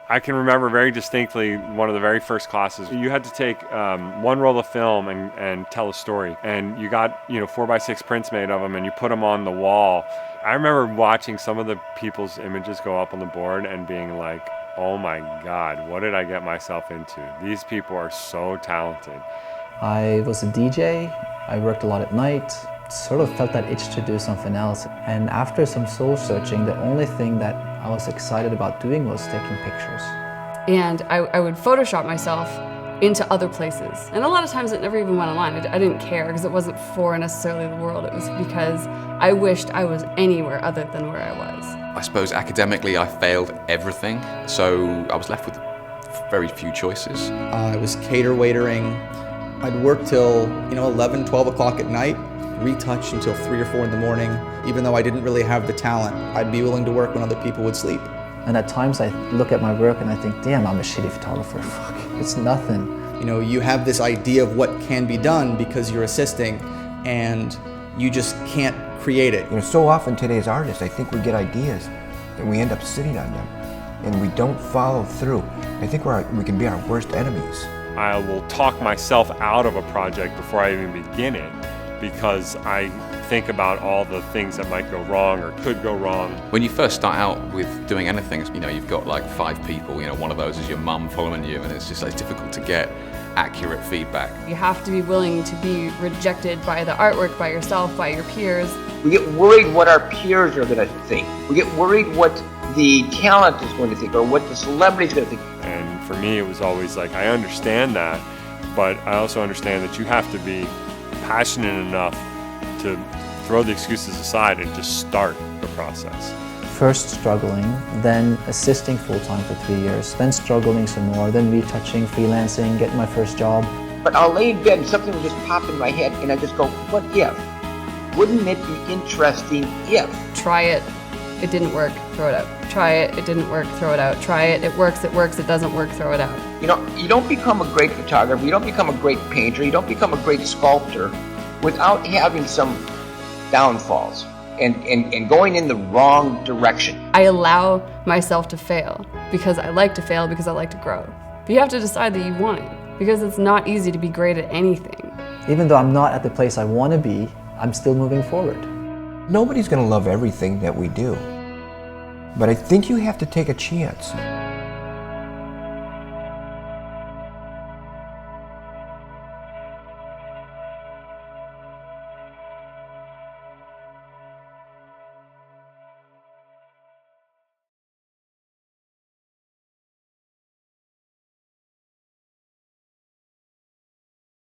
I can remember very distinctly one of the very first classes. You had to take one roll of film and tell a story. And you got 4x6 prints made of them and you put them on the wall. I remember watching some of the people's images go up on the board and being like, oh my God, what did I get myself into? These people are so talented. I was a DJ. I worked a lot at night. Sort of felt that itch to do something else. And after some soul searching, the only thing that I was excited about doing was taking pictures. And I would Photoshop myself into other places. And a lot of times it never even went online. I didn't care because it wasn't for necessarily the world. It was because I wished I was anywhere other than where I was. I suppose academically I failed everything, so I was left with very few choices. I was cater waitering. I'd work till 11, 12 o'clock at night, retouch until 3 or 4 in the morning. Even though I didn't really have the talent, I'd be willing to work when other people would sleep. And at times I look at my work and I think, damn, I'm a shitty photographer. Fuck, it's nothing. You have this idea of what can be done because you're assisting, and you just can't create it. So often today as artists, I think we get ideas and we end up sitting on them and we don't follow through. I think we can be our worst enemies. I will talk myself out of a project before I even begin it because I think about all the things that might go wrong or could go wrong. When you first start out with doing anything, you've got like 5 people, one of those is your mum following you, and it's difficult to get accurate feedback. You have to be willing to be rejected by the artwork, by yourself, by your peers. We get worried what our peers are going to think. We get worried what the talent is going to think or what the celebrity is going to think. And for me, it was always like, I understand that, but I also understand that you have to be passionate enough to throw the excuses aside and just start the process. First struggling, then assisting full-time for 3 years, then struggling some more, then retouching, freelancing, getting my first job. But I'll lay in bed and something will just pop in my head and I just go, what if? Wouldn't it be interesting if? Try it, it didn't work, throw it out. Try it, it didn't work, throw it out. Try it, it works, it doesn't work, throw it out. You don't become a great photographer, you don't become a great painter, you don't become a great sculptor without having some downfalls and going in the wrong direction. I allow myself to fail because I like to fail, because I like to grow. But you have to decide that you want it, because it's not easy to be great at anything. Even though I'm not at the place I want to be, I'm still moving forward. Nobody's going to love everything that we do, but I think you have to take a chance.